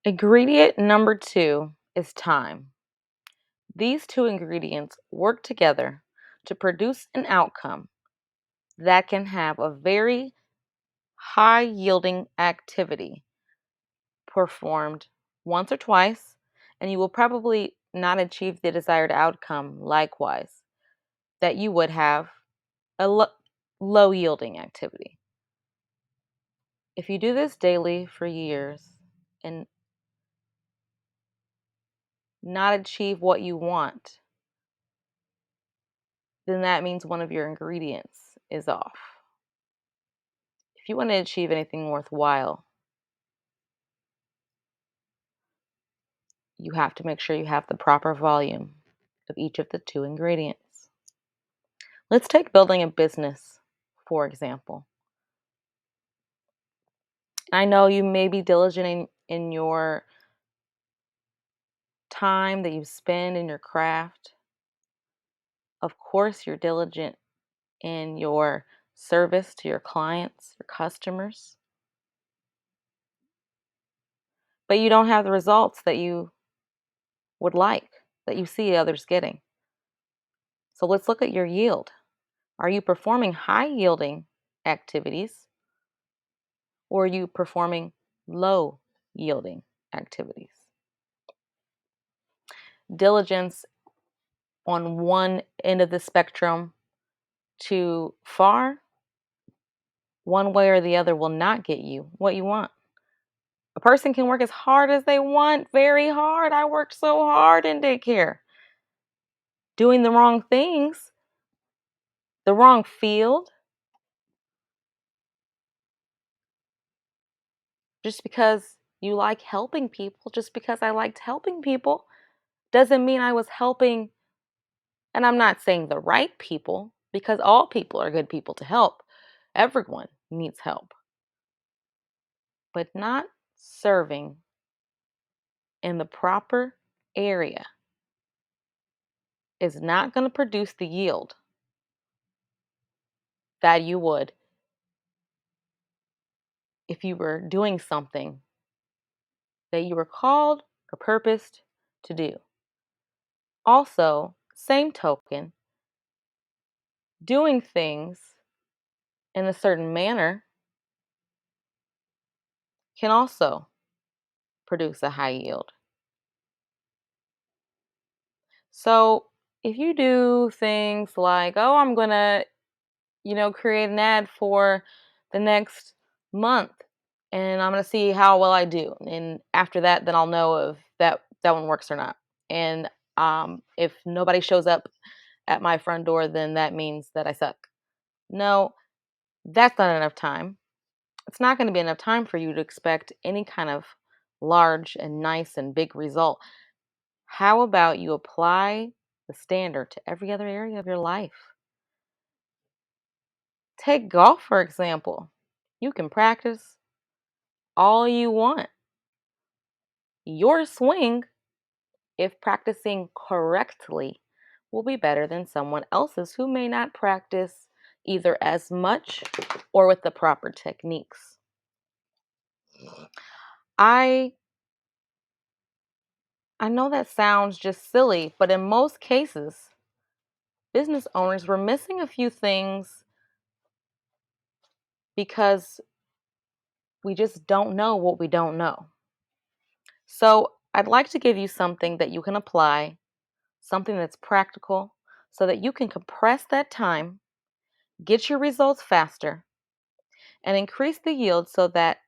Ingredient number two is time. These two ingredients work together to produce an outcome that can have a very high yielding activity performed once or twice, and you will probably not achieve the desired outcome likewise that you would have a low yielding activity. If you do this daily for years and not achieve what you want, then that means one of your ingredients is off. If you want to achieve anything worthwhile, you have to make sure you have the proper volume of each of the two ingredients. Let's take building a business, for example. I know you may be diligent in your time that you spend in your craft. Of course, you're diligent in your service to your clients, your customers, but you don't have the results that you would like, that you see others getting. So let's look at your yield. Are you performing high yielding activities or are you performing low yielding activities? Diligence on one end of the spectrum too far, one way or the other will not get you what you want. A person can work as hard as they want, very hard. I worked so hard in daycare, doing the wrong things, the wrong field, just because you like helping people, just because I liked helping people, doesn't mean I was helping. And I'm not saying the right people, because all people are good people to help. Everyone needs help. But not serving in the proper area is not going to produce the yield that you would if you were doing something that you were called or purposed to do. Also, same token, doing things in a certain manner can also produce a high yield. So, if you do things like, oh, I'm going to, create an ad for the next month and I'm going to see how well I do. And after that, then I'll know if that one works or not. And if nobody shows up at my front door, then that means that I suck. No, that's not enough time. It's not going to be enough time for you to expect any kind of large and nice and big result. How about you apply the standard to every other area of your life? Take golf, for example. You can practice all you want. Your swing, if practicing correctly, will be better than someone else's who may not practice either as much or with the proper techniques. I I know that sounds just silly, but in most cases, business owners were missing a few things because we just don't know what we don't know. So, I'd like to give you something that you can apply, something that's practical, so that you can compress that time, get your results faster, and increase the yield so that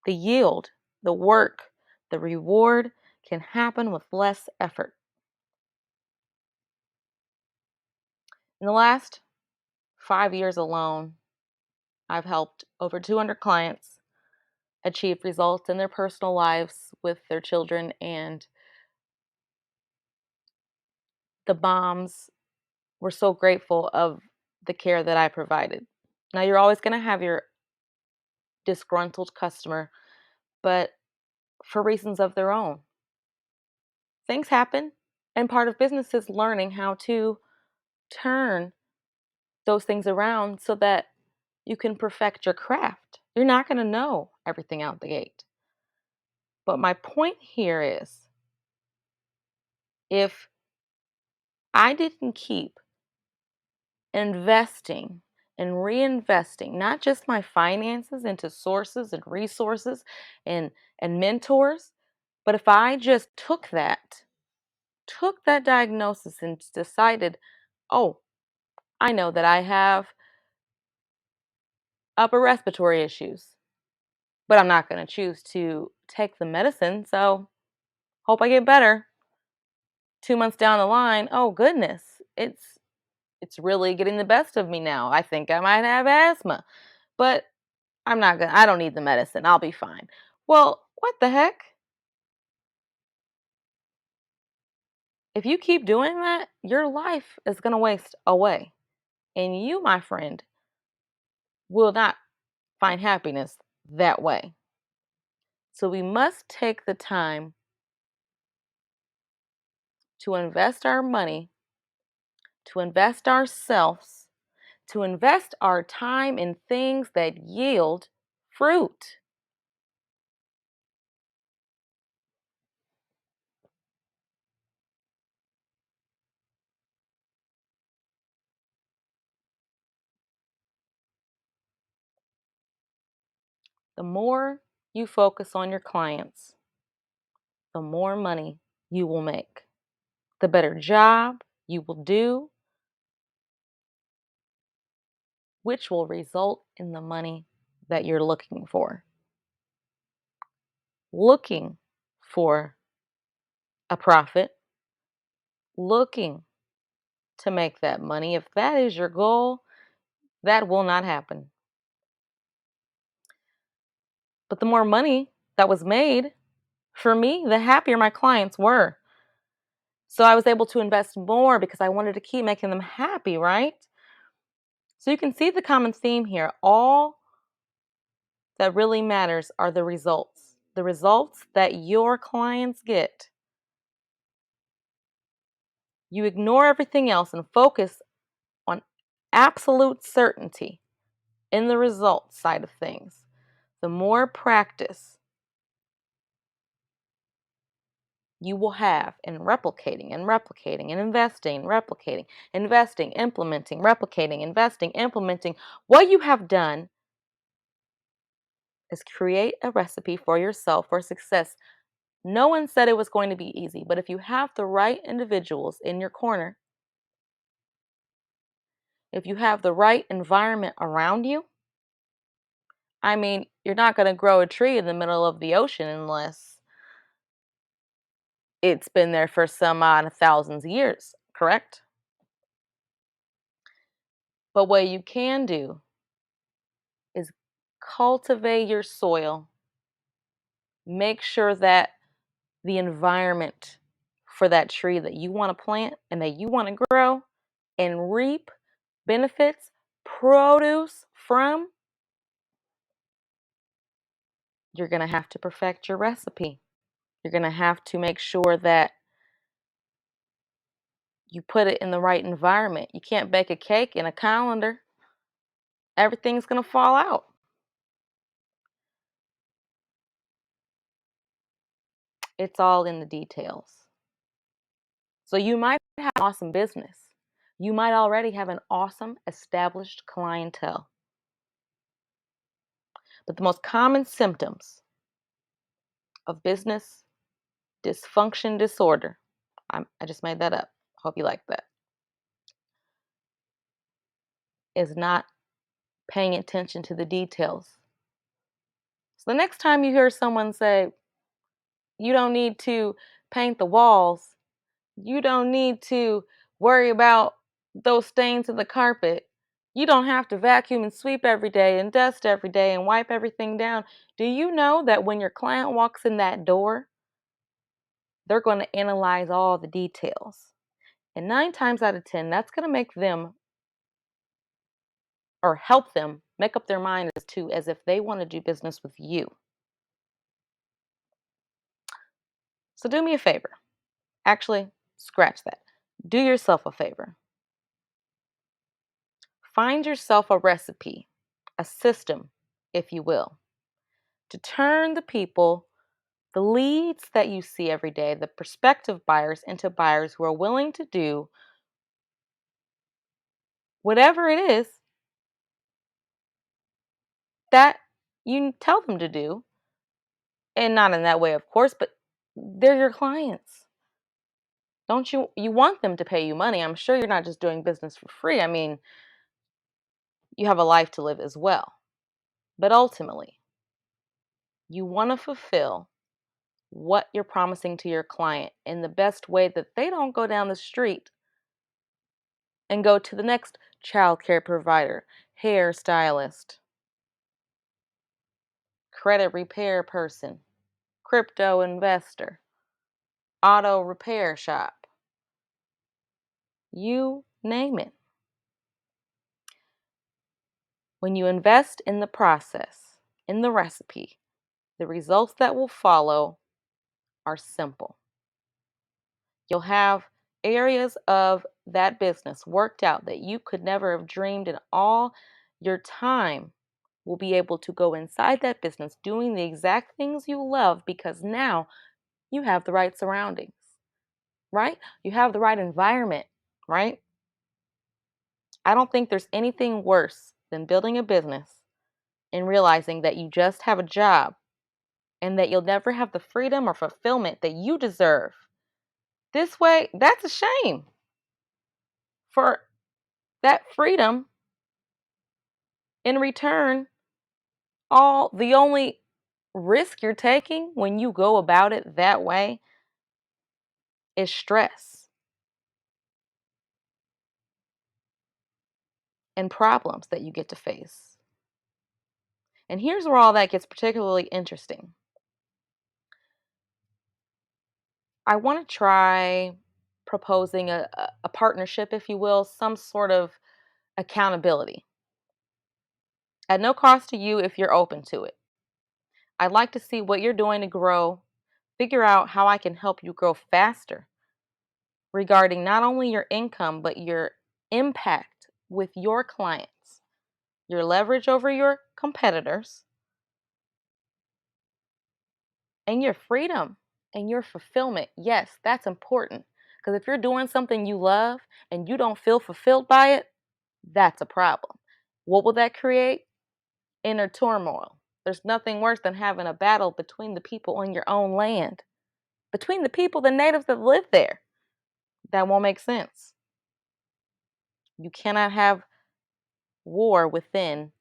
the yield, the work, the reward can happen with less effort. In the last 5 years alone, I've helped over 200 clients achieve results in their personal lives with their children, and the moms were so grateful of the care that I provided. Now, you're always going to have your disgruntled customer, but for reasons of their own. Things happen, and part of business is learning how to turn those things around so that you can perfect your craft. You're not going to know everything out the gate. But my point here is if I didn't keep investing and reinvesting not just my finances into sources and resources and mentors, but if I just took that diagnosis and decided, oh, I know that I have upper respiratory issues, but I'm not going to choose to take the medicine, so hope I get better. 2 months down the line, oh goodness, it's really getting the best of me now. I think I might have asthma, but I don't need the medicine. I'll be fine. Well, what the heck? If you keep doing that, your life is going to waste away. And you, my friend, will not find happiness that way. So we must take the time to invest our money, to invest ourselves, to invest our time in things that yield fruit. The more you focus on your clients, the more money you will make. The better job you will do, which will result in the money that you're looking for. Looking for a profit, looking to make that money. If that is your goal, that will not happen. But the more money that was made, for me, the happier my clients were. So I was able to invest more because I wanted to keep making them happy, right? So you can see the common theme here. All that really matters are the results. The results that your clients get. You ignore everything else and focus on absolute certainty in the results side of things. The more practice you will have in replicating and investing, implementing, replicating, investing, implementing, what you have done is create a recipe for yourself for success. No one said it was going to be easy, but if you have the right individuals in your corner, if you have the right environment around you, I mean, you're not going to grow a tree in the middle of the ocean unless it's been there for some odd thousands of years, correct? But what you can do is cultivate your soil. Make sure that the environment for that tree that you want to plant and that you want to grow and reap benefits, produce from, you're going to have to perfect your recipe. You're going to have to make sure that you put it in the right environment. You can't bake a cake in a colander. Everything's going to fall out. It's all in the details. So you might have an awesome business. You might already have an awesome established clientele. But the most common symptoms of business dysfunction disorder, I just made that up. Hope you like that, is not paying attention to the details. So the next time you hear someone say, you don't need to paint the walls, you don't need to worry about those stains in the carpet, you don't have to vacuum and sweep every day and dust every day and wipe everything down. Do you know that when your client walks in that door, they're going to analyze all the details? And 9 times out of 10, that's going to make them or help them make up their mind as if they want to do business with you. So do me a favor. Actually, scratch that. Do yourself a favor. Find yourself a recipe, a system, if you will, to turn the people The leads that you see every day, the prospective buyers into buyers who are willing to do whatever it is that you tell them to do, and not in that way, of course, but they're your clients. Don't you want them to pay you money? I'm sure you're not just doing business for free. I mean, you have a life to live as well. But ultimately, you want to fulfill what you're promising to your client in the best way that they don't go down the street and go to the next childcare provider, hairstylist, credit repair person, crypto investor, auto repair shop. You name it. When you invest in the process, in the recipe, the results that will follow are simple. You'll have areas of that business worked out that you could never have dreamed, and all your time will be able to go inside that business doing the exact things you love because now you have the right surroundings, right? You have the right environment, right? I don't think there's anything worse than building a business and realizing that you just have a job and that you'll never have the freedom or fulfillment that you deserve. This way, that's a shame. For that freedom, in return, all the only risk you're taking when you go about it that way is stress and problems that you get to face. And here's where all that gets particularly interesting. I want to try proposing a partnership, if you will, some sort of accountability at no cost to you if you're open to it. I'd like to see what you're doing to grow, figure out how I can help you grow faster regarding not only your income, but your impact with your clients, your leverage over your competitors, and your freedom and your fulfillment. Yes, that's important. Because if you're doing something you love and you don't feel fulfilled by it, that's a problem. What will that create? Inner turmoil. There's nothing worse than having a battle between the people on your own land, between the people, the natives that live there. That won't make sense. You cannot have war within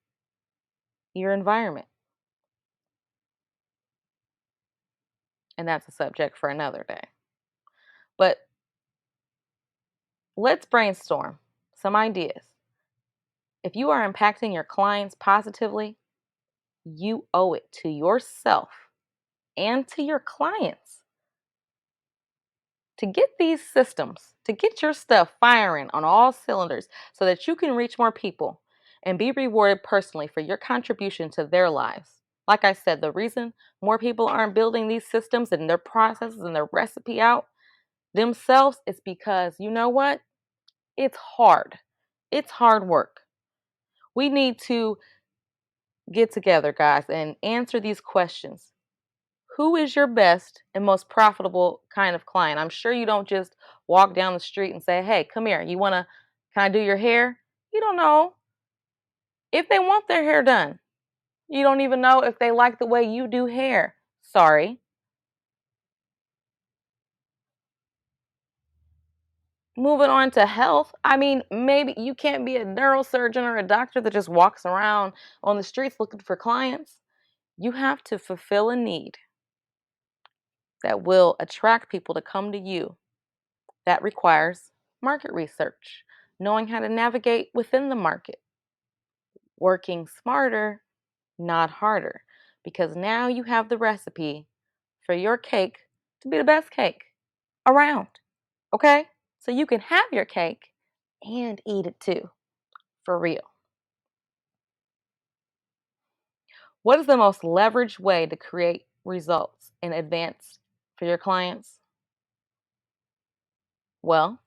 your environment. And that's a subject for another day. But let's brainstorm some ideas. If you are impacting your clients positively, you owe it to yourself and to your clients to get these systems, to get your stuff firing on all cylinders so that you can reach more people and be rewarded personally for your contribution to their lives. Like I said, the reason more people aren't building these systems and their processes and their recipe out themselves is because you know what? It's hard. It's hard work. We need to get together, guys, and answer these questions. Who is your best and most profitable kind of client? I'm sure you don't just walk down the street and say, "Hey, come here. Can I do your hair?" You don't know if they want their hair done. You don't even know if they like the way you do hair. Sorry. Moving on to health. I mean, maybe you can't be a neurosurgeon or a doctor that just walks around on the streets looking for clients. You have to fulfill a need that will attract people to come to you. That requires market research, knowing how to navigate within the market, working smarter, not harder, because now you have the recipe for your cake to be the best cake around. Okay? So you can have your cake and eat it too, for real. What is the most leveraged way to create results in advance for your clients? Well,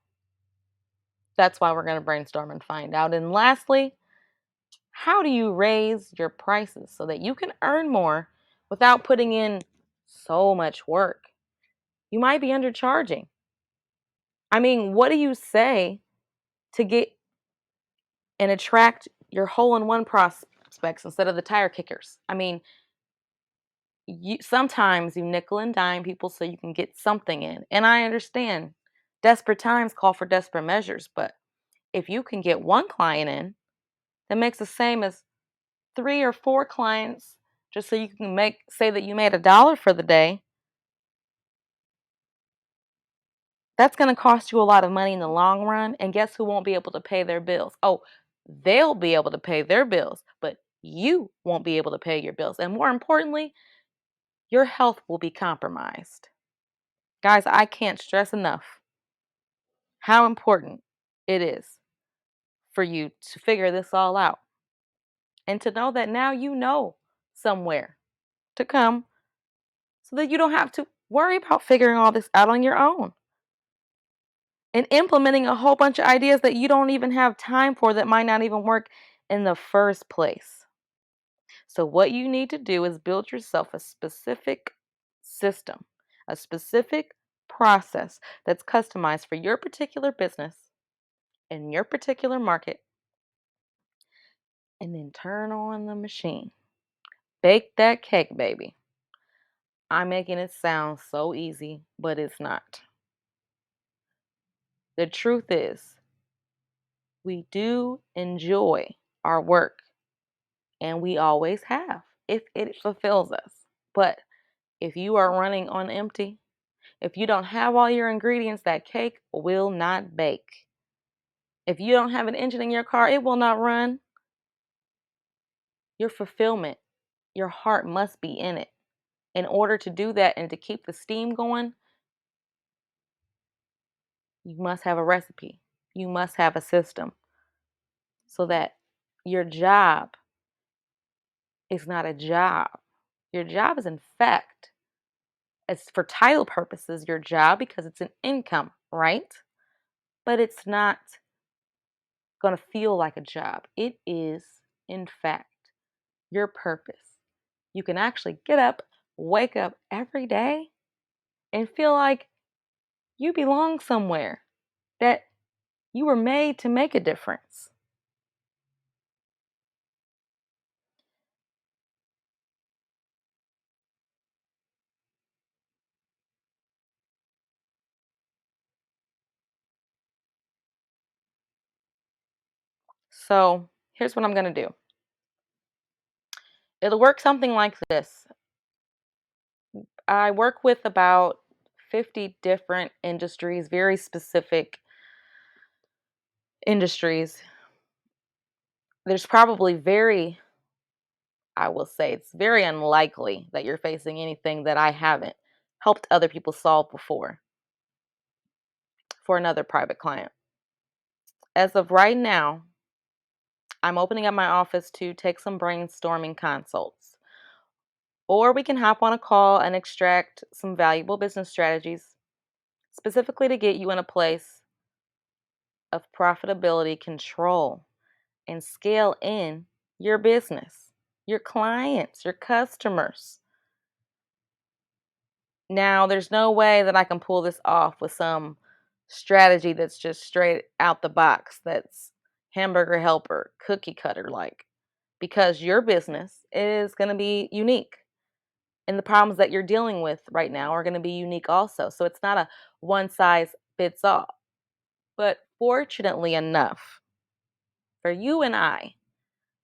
that's why we're going to brainstorm and find out. And lastly, how do you raise your prices so that you can earn more without putting in so much work. You might be undercharging. I mean, what do you say to get and attract your hole in one prospects instead of the tire kickers? I mean, sometimes you nickel and dime people so you can get something in. And I understand desperate times call for desperate measures, but if you can get one client in, that makes the same as three or four clients just so you can say that you made $1 for the day. That's going to cost you a lot of money in the long run. And guess who won't be able to pay their bills? Oh, they'll be able to pay their bills, but you won't be able to pay your bills. And more importantly, your health will be compromised. Guys, I can't stress enough how important it is for you to figure this all out and to know that now you know somewhere to come so that you don't have to worry about figuring all this out on your own and implementing a whole bunch of ideas that you don't even have time for that might not even work in the first place. So, what you need to do is build yourself a specific system, a specific process that's customized for your particular business in your particular market, and then turn on the machine. Bake that cake, baby. I'm making it sound so easy, but it's not. The truth is, we do enjoy our work, and we always have if it fulfills us. But if you are running on empty, if you don't have all your ingredients, that cake will not bake. If you don't have an engine in your car, it will not run. Your fulfillment, your heart must be in it. In order to do that and to keep the steam going, you must have a recipe. You must have a system so that your job is not a job. Your job is, in fact, as for title purposes, your job because it's an income, right? But it's not going to feel like a job. It is, in fact, your purpose. You can actually get up, wake up every day, and feel like you belong somewhere, that you were made to make a difference. So, here's what I'm going to do. It'll work something like this. I work with about 50 different industries, very specific industries. There's probably I will say, it's very unlikely that you're facing anything that I haven't helped other people solve before for another private client. As of right now, I'm opening up my office to take some brainstorming consults. Or we can hop on a call and extract some valuable business strategies specifically to get you in a place of profitability control and scale in your business, your clients, your customers. Now, there's no way that I can pull this off with some strategy that's just straight out the box, that's hamburger helper, cookie cutter like, because your business is going to be unique. And the problems that you're dealing with right now are going to be unique also. So it's not a one size fits all. But fortunately enough, for you and I,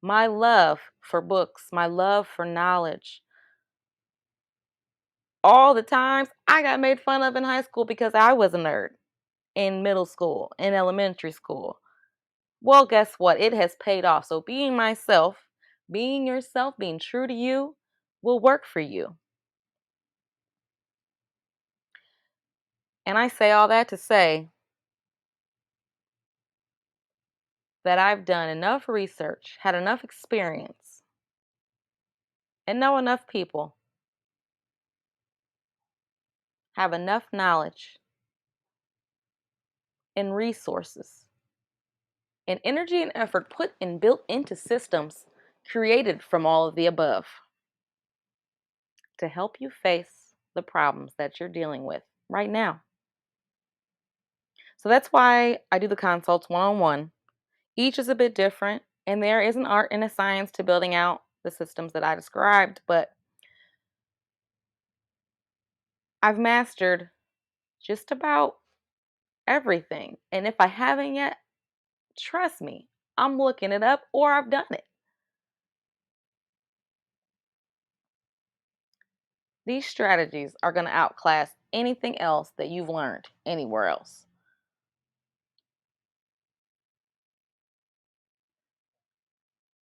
my love for books, my love for knowledge, all the times I got made fun of in high school because I was a nerd in middle school, in elementary school. Well, guess what? It has paid off. So being myself, being yourself, being true to you will work for you. And I say all that to say that I've done enough research, had enough experience, and know enough people, have enough knowledge and resources and energy and effort put and built into systems created from all of the above to help you face the problems that you're dealing with right now. So that's why I do the consults one on one. Each is a bit different, and there is an art and a science to building out the systems that I described, but I've mastered just about everything. And if I haven't yet, trust me, I'm looking it up or I've done it. These strategies are going to outclass anything else that you've learned anywhere else.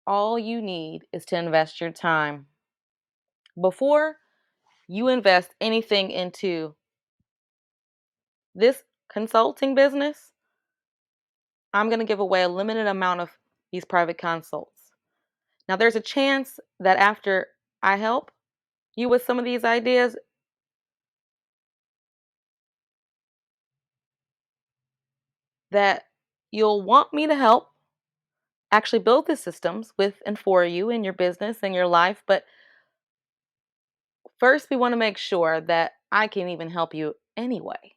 All you need is to invest your time. Before you invest anything into this consulting business, I'm going to give away a limited amount of these private consults. Now, there's a chance that after I help you with some of these ideas, that you'll want me to help actually build the systems with and for you in your business and your life. But first, we want to make sure that I can even help you anyway.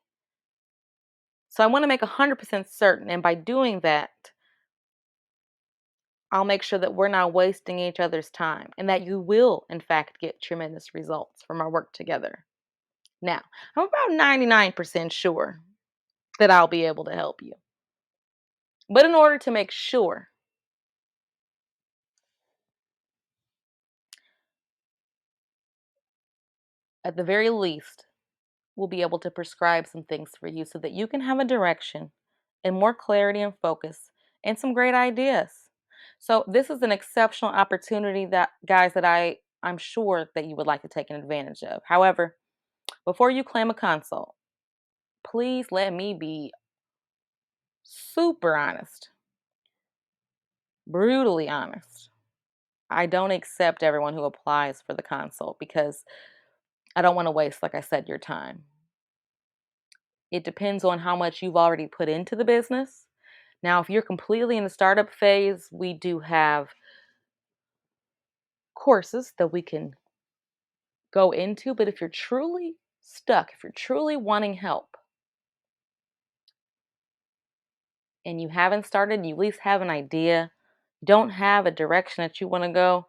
So I want to make 100% certain. And by doing that, I'll make sure that we're not wasting each other's time and that you will, in fact, get tremendous results from our work together. Now, I'm about 99% sure that I'll be able to help you. But in order to make sure, at the very least, we'll be able to prescribe some things for you so that you can have a direction and more clarity and focus and some great ideas. So this is an exceptional opportunity that guys that I'm sure that you would like to take advantage of. However, before you claim a consult, please let me be super honest, brutally honest. I don't accept everyone who applies for the consult because I don't want to waste, like I said, your time. It depends on how much you've already put into the business. Now, if you're completely in the startup phase, we do have courses that we can go into. But if you're truly stuck, if you're truly wanting help and you haven't started, you at least have an idea, don't have a direction that you want to go,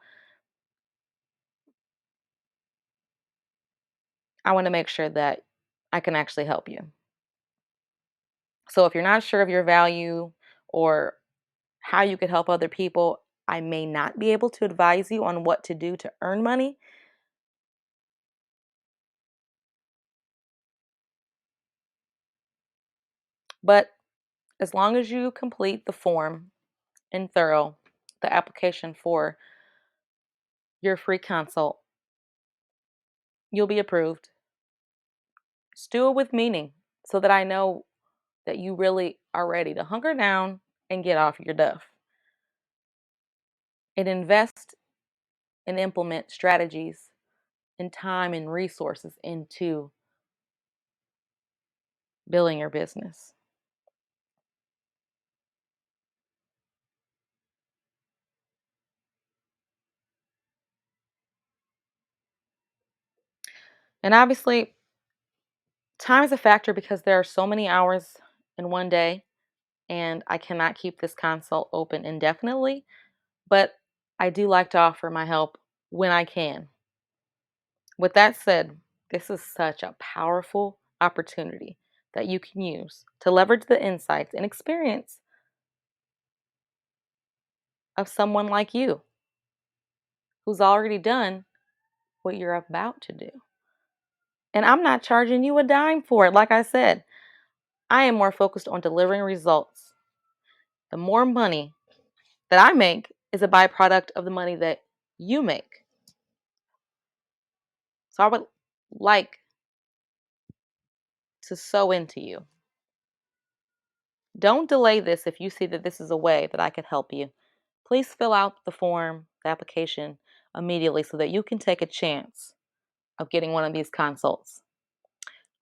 I want to make sure that I can actually help you. So if you're not sure of your value or how you could help other people, I may not be able to advise you on what to do to earn money. But as long as you complete the form and thorough, the application for your free consult, you'll be approved. Just do it with meaning so that I know that you really are ready to hunker down and get off your duff and invest and implement strategies and time and resources into building your business. And obviously, time is a factor because there are so many hours in one day, and I cannot keep this consult open indefinitely. But I do like to offer my help when I can. With that said, this is such a powerful opportunity that you can use to leverage the insights and experience of someone like you who's already done what you're about to do. And I'm not charging you a dime for it. Like I said, I am more focused on delivering results. The more money that I make is a byproduct of the money that you make. So I would like to sow into you. Don't delay this if you see that this is a way that I could help you. Please fill out the form, the application immediately so that you can take a chance of getting one of these consults.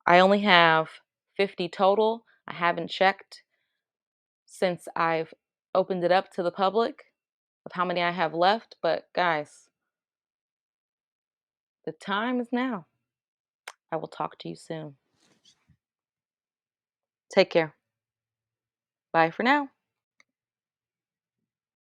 I only have 50 total. I haven't checked since I've opened it up to the public of how many I have left, but guys, the time is now. I will talk to you soon. Take care. Bye for now.